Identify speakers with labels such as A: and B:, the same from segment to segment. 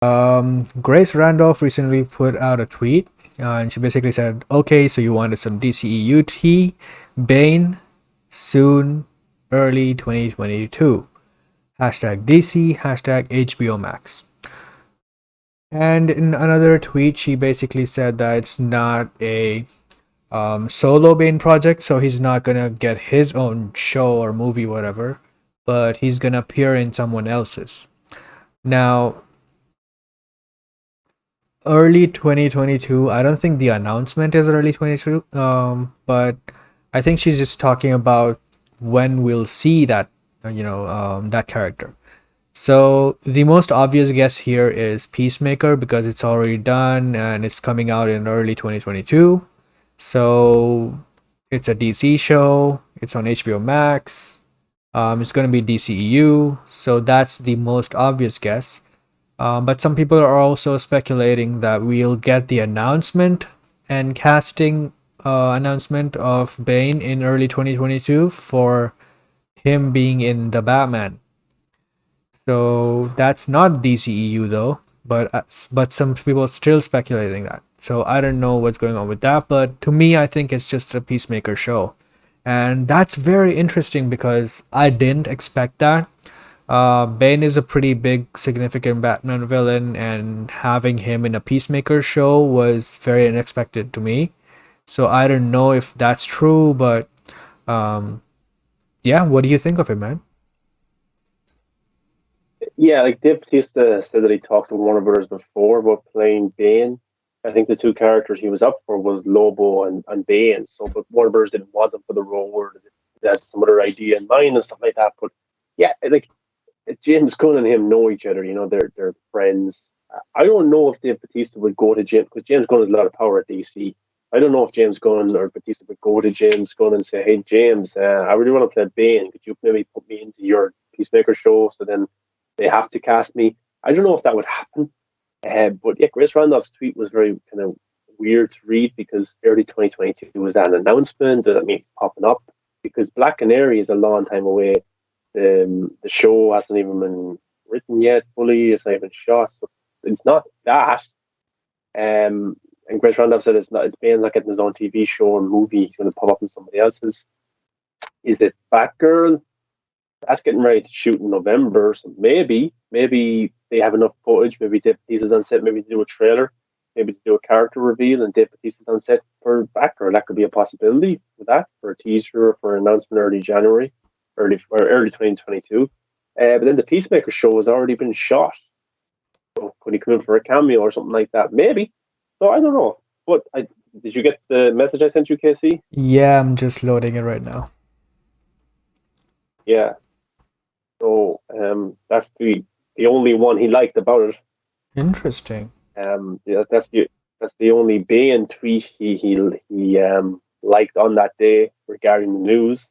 A: Grace Randolph recently put out a tweet, and she basically said, "Okay, so you wanted some DCEU tea, Bane, soon, early 2022. Hashtag DC, hashtag HBO Max." And in another tweet, she basically said that it's not a solo Bane project, so he's not gonna get his own show or movie, whatever, but he's gonna appear in someone else's. Now, early 2022, I don't think the announcement is early 22, but I think she's just talking about when we'll see that, that character. So the most obvious guess here is Peacemaker because it's already done and it's coming out in early 2022. So it's a DC show. It's on HBO Max. It's going to be DCEU. So that's the most obvious guess. But some people are also speculating that we'll get the announcement and casting announcement of Bane in early 2022 for him being in the Batman. So that's not DCEU though, but some people are still speculating that. So I don't know what's going on with that, but to me, I think it's just a Peacemaker show, and that's very interesting because I didn't expect that. Bane is a pretty big, significant Batman villain, and having him in a Peacemaker show was very unexpected to me. So I don't know if that's true, but um, yeah, what do you think of it, man?
B: Yeah, like Dave Bautista said that he talked to Warner Brothers before about playing Bane. I think the two characters he was up for was Lobo and Bane. So, but Warner Brothers didn't want him for the role, or they had some other idea in mind and stuff like that. But yeah, like James Gunn and him know each other. You know, they're friends. I don't know if Dave Bautista would go to James because James Gunn has a lot of power at DC. I don't know if James Gunn or Bautista would go to James Gunn and say, "Hey, James, I really want to play Bane. Could you maybe put me into your Peacemaker show?" So then they have to cast me. I don't know if that would happen. But yeah, Grace Randolph's tweet was very kind of weird to read because early 2022 was that an announcement that means popping up because Black Canary is a long time away. The show hasn't even been written yet fully. It's not even shot. So it's not that. And Grace Randolph said it's not. It's Bane's not getting his own TV show or movie. He's going to pop up in somebody else's. Is it Batgirl? That's getting ready to shoot in November. So maybe they have enough footage. Maybe Dave Bautista's on set. Maybe to do a trailer. Maybe to do a character reveal, and Dave Bautista's on set for Batgirl. That could be a possibility for that, for a teaser, or for an announcement early January, early 2022. But then the Peacemaker show has already been shot. So could he come in for a cameo or something like that? Maybe. So I don't know. But did you get the message I sent you, Casey?
A: Yeah, I'm just loading it right now.
B: Yeah. So that's the only one he liked about it.
A: Interesting.
B: Yeah, that's the only Bane tweet he liked on that day regarding the news.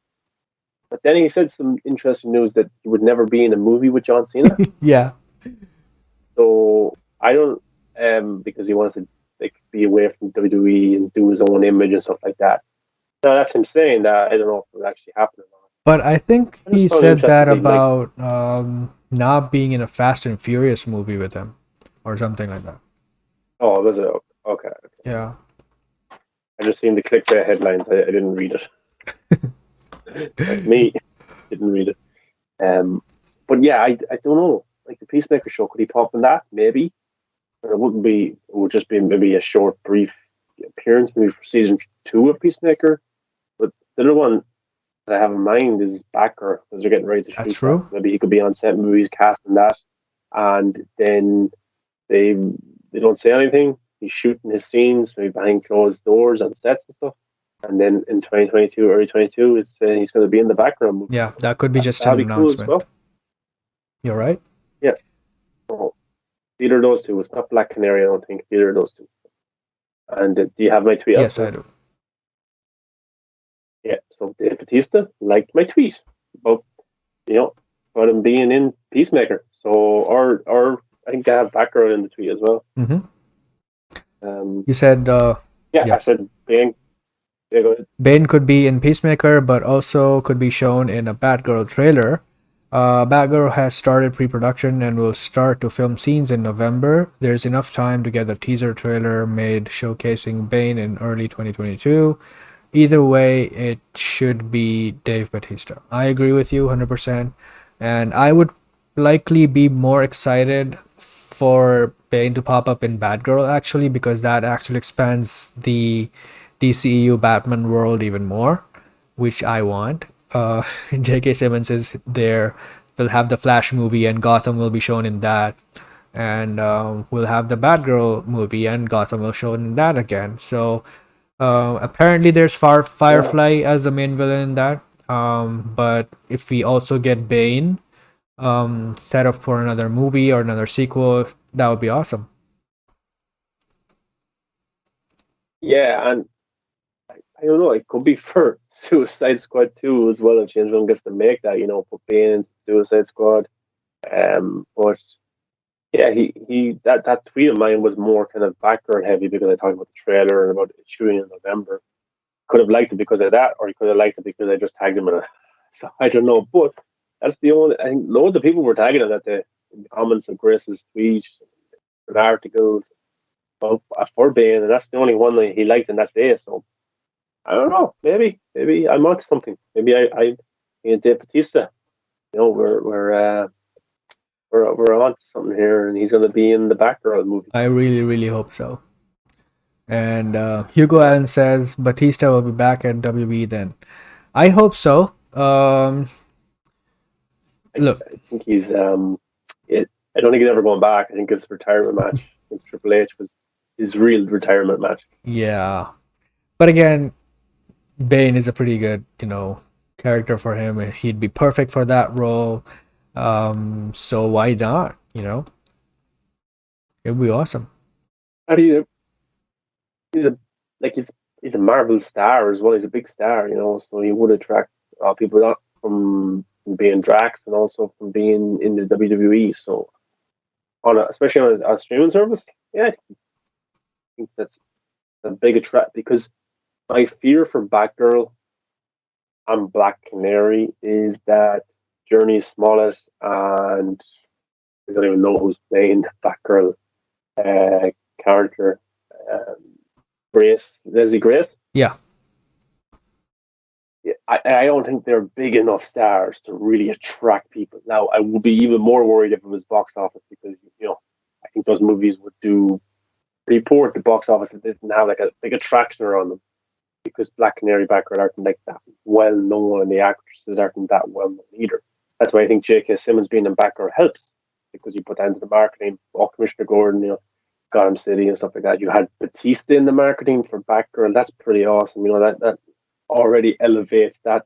B: But then he said some interesting news that he would never be in a movie with John Cena.
A: Yeah.
B: So I don't because he wants to like be away from WWE and do his own image and stuff like that. Now that's him saying that. I don't know if it actually happened or not.
A: But I think
B: I just
A: he
B: found it
A: said
B: interesting
A: that
B: that he like
A: about not being in a Fast and Furious movie with him or something like that.
B: oh was it okay.
A: Yeah.
B: I just seen the clickbait headlines. I didn't read it. That's me. Didn't read it. But yeah, I don't know. Like the Peacemaker show, could he pop in that? Maybe. But it wouldn't be. It would just be maybe a short, brief appearance, maybe for season 2 of Peacemaker. But the other one that I have in mind is Backer because they're getting ready to
A: That's
B: shoot that. So
A: true.
B: maybe he could be on set. Maybe he's casting that, and then they they don't say anything. He's shooting his scenes maybe behind closed doors on sets and stuff. And then in 2022, early 22, it's he's going to be in the background movie.
A: Yeah, that could be just
B: That'd
A: an
B: be cool as
A: announcement.
B: well.
A: You're right.
B: Yeah. So either of those two. It's not Black Canary, I don't think. Either of those two. And do you have my tweet up
A: Yes, I
B: there?
A: do.
B: Yeah. So Dave Batista liked my tweet about about him being in Peacemaker. So or I think I have Batgirl in the tweet as well.
A: Mm-hmm.
B: Um.
A: You said,
B: Yeah,
A: yeah,
B: I said Bane. Yeah, go ahead.
A: Bane could be in Peacemaker, but also could be shown in a Batgirl trailer. Batgirl has started pre-production and will start to film scenes in November. There's enough time to get a teaser trailer made showcasing Bane in early 2022. Either way, it should be Dave Bautista. I agree with you 100%. And I would likely be more excited for Bane to pop up in Batgirl actually, because that actually expands the DCEU Batman world even more, which I want. J.K. Simmons is there. We'll have the Flash movie, and Gotham will be shown in that. And we'll have the Batgirl movie, and Gotham will show in that again. So apparently, there's
B: Yeah,
A: Firefly as the main villain in that. But if we also get Bane set up for another movie or another sequel, that would be awesome.
B: yeah, and I don't know. It could be for Suicide Squad 2 as well if James Gunn gets to make that. Put Bane into Suicide Squad. But yeah, he that tweet of mine was more kind of background heavy because I talked about the trailer and about it shooting in November. Could have liked it because of that, or he could have liked it because I just tagged him in it. So I don't know, but that's the only. I think loads of people were tagging him in the comments of Chris's tweet and articles for Bane, and that's the only one that he liked in that day. So I don't know. Maybe I'm on something. Maybe me and Dave Batista. We're on to something here, and he's going to be in the Batgirl movie.
A: I really, really hope so. And Hugo
B: Yeah,
A: Allen says Batista will be back at WB then. I hope so. Look,
B: I think he's it. I don't think he's ever going back. I think his retirement match against Triple H was his real retirement match.
A: yeah. But again, Bane is a pretty good, character for him. He'd be perfect for that role. So why not? It'd be awesome.
B: How do you? He's a like he's a Marvel star as well. He's a big star, so he would attract people not from being Drax and also from being in the WWE. So especially on a streaming service, yeah, I think that's a big attract because my fear for Batgirl and Black Canary is that Journey Smollett and I don't even know who's playing the Batgirl character. Um, Leslie Grace.
A: Yeah,
B: Yeah, I don't think they're big enough stars to really attract people. Now, I would be even more worried if it was box office because I think those movies would do pretty poor at the box office if they didn't have like a big attraction around them because Black Canary Batgirl aren't like that well known and the actresses aren't that well known either. That's why I think J.K. Simmons being in Batgirl helps because you put that into the marketing. Or Commissioner Gordon, Gotham City and stuff like that. You had Batista in the marketing for Batgirl. That's pretty awesome. That already elevates that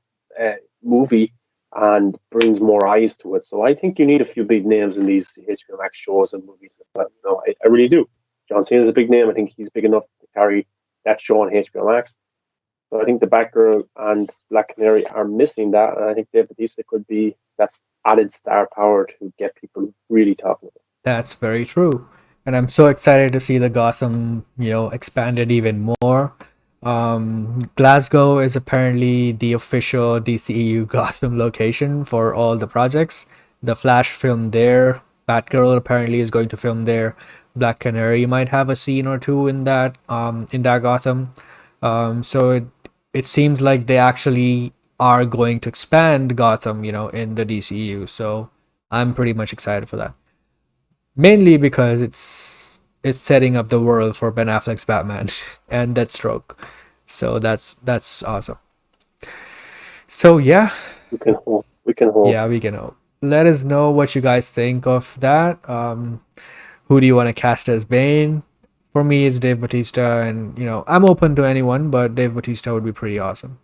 B: movie and brings more eyes to it. So I think you need a few big names in these HBO Max shows and movies as well. I really do. John Cena's a big name. I think he's big enough to carry that show on HBO Max. So I think the Batgirl and Black Canary are missing that, and I think Dave Bautista could be that's added star power to get people really talking about.
A: that's very true. And I'm so excited to see the Gotham, expanded even more. Glasgow is apparently the official DCEU Gotham location for all the projects. The Flash filmed there. Batgirl apparently is going to film there. Black Canary might have a scene or two in that Gotham. So it seems like they actually are going to expand Gotham, in the DCU. So I'm pretty much excited for that. Mainly because it's setting up the world for Ben Affleck's Batman and Deathstroke. So that's awesome. So yeah,
B: We can hope. We can hope.
A: yeah, we can hope. Let us know what you guys think of that. Who do you want to cast as Bane? For me, it's Dave Bautista, and I'm open to anyone, but Dave Bautista would be pretty awesome.